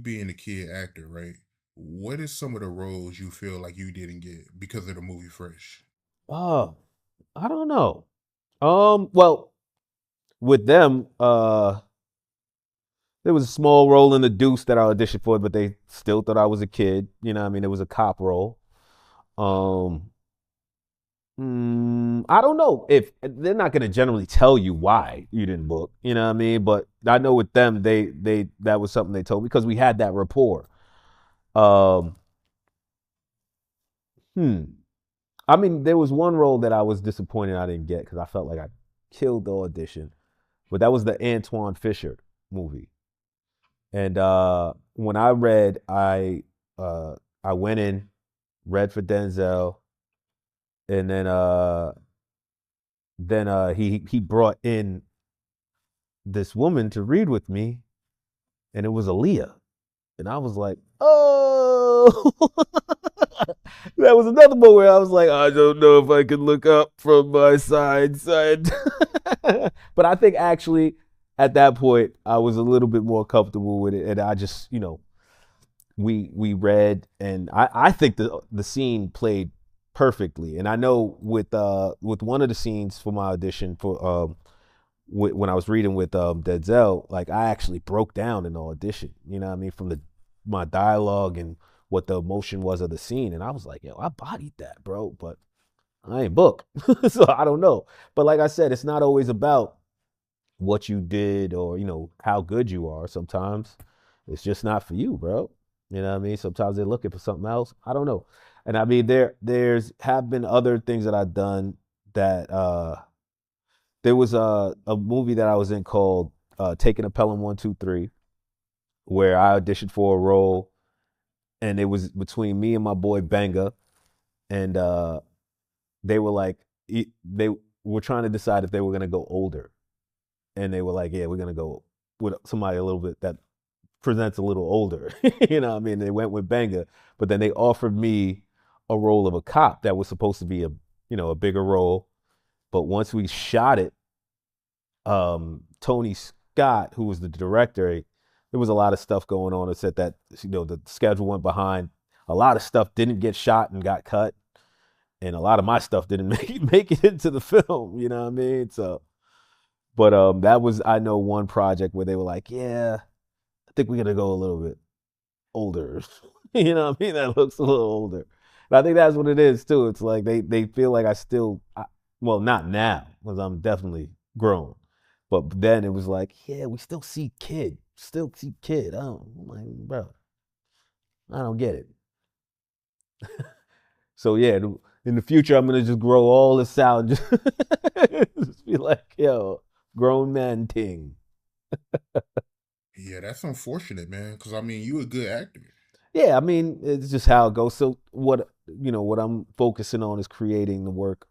being a kid actor, right? What is some of the roles you feel like you didn't get because of the movie Fresh? Oh, I don't know. Well, with them, there was a small role in the Deuce that I auditioned for, but they still thought I was a kid. You know, what I mean, it was a cop role. Um, I don't know if they're not going to generally tell you why you didn't book. You know what I mean? But I know with them, they that was something they told me because we had that rapport. Um, hmm. I mean, there was one role that I was disappointed I didn't get because I felt like I killed the audition, but that was the Antwone Fisher movie. And when I read, I went in, read for Denzel, and then he brought in this woman to read with me, and it was Aaliyah, and I was like, oh, that was another moment where I was like, I don't know if I can look up from my side. But I think actually at that point I was a little bit more comfortable with it, and I just we read, and I think the scene played perfectly. And I know with one of the scenes for my audition for when I was reading with Denzel, like I actually broke down in the audition. You know what I mean, from the my dialogue and what the emotion was of the scene, and I was like, yo, I bodied that, bro. But I ain't booked, so I don't know. But like I said, it's not always about what you did or how good you are. Sometimes it's just not for you, bro. You know what I mean? Sometimes they're looking for something else. I don't know. And I mean there's have been other things that I've done that there was a movie that I was in called Taking a Pelham 123, where I auditioned for a role, and it was between me and my boy Benga, and they were like they were trying to decide if they were gonna go older, and they were like, yeah, we're gonna go with somebody a little bit that presents a little older. You know what I mean? They went with Benga, but then they offered me a role of a cop that was supposed to be a bigger role. But once we shot it, Tony Scott, who was the director, there was a lot of stuff going on. It said that the schedule went behind. A lot of stuff didn't get shot and got cut, and a lot of my stuff didn't make it into the film. You know what I mean? So, but that was, I know, one project where they were like, yeah, I think we're gonna go a little bit older. You know what I mean? That looks a little older. And I think that's what it is too. It's like they feel like well, not now, because I'm definitely grown. But then it was like, yeah, we still see kid. Still see kid. I'm like, bro, I don't get it. So yeah, in the future I'm gonna just grow all this out and just be like, yo, grown man ting. Yeah, that's unfortunate, man. Because I mean, you a good actor. Yeah, I mean, it's just how it goes. So what I'm focusing on is creating the work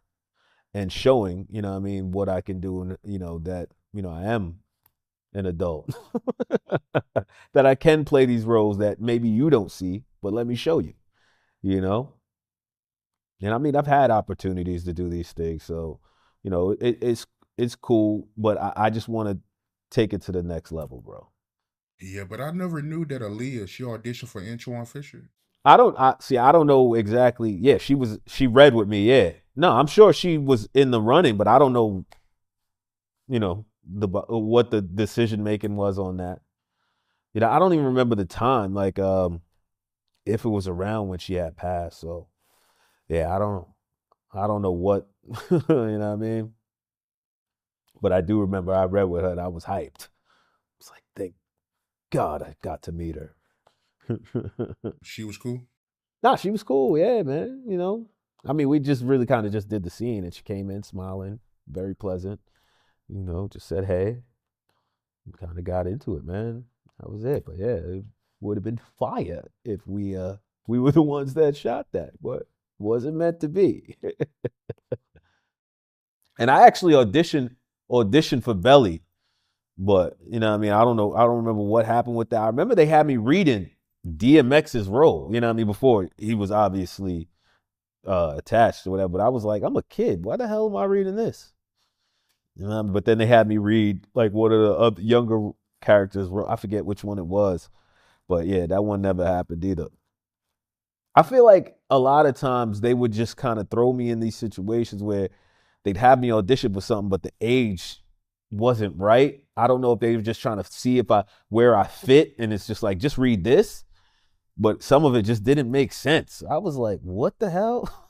and showing, what I mean, what I can do, and that I am an adult, that I can play these roles that maybe you don't see, but let me show you, you know. And I mean, I've had opportunities to do these things, so it's cool, but I just want to take it to the next level, bro. Yeah, but I never knew that Aaliyah she auditioned for Antwone Fisher. I don't know exactly. Yeah, she read with me. Yeah, no, I'm sure she was in the running, but I don't know, what the decision making was on that. I don't even remember the time, like if it was around when she had passed. So yeah, I don't know what, you know what I mean. But I do remember I read with her and I was hyped. It's like, thank God I got to meet her. She was cool. Nah, she was cool. Yeah, man. I mean, we just really kind of just did the scene, and she came in smiling, very pleasant. Just said hey. We kind of got into it, man. That was it. But yeah, it would have been fire if we were the ones that shot that, but wasn't meant to be. And I actually auditioned for Belly, but what I mean, I don't know, I don't remember what happened with that. I remember they had me reading DMX's role, what I mean, before he was obviously attached or whatever. But I was like, I'm a kid. Why the hell am I reading this? But then they had me read like one of the other younger characters. I forget which one it was, But yeah, that one never happened either. I feel like a lot of times they would just kind of throw me in these situations where they'd have me audition for something, but the age wasn't right. I don't know if they were just trying to see if I where I fit, and it's just like, just read this. But some of it just didn't make sense. I was like, what the hell?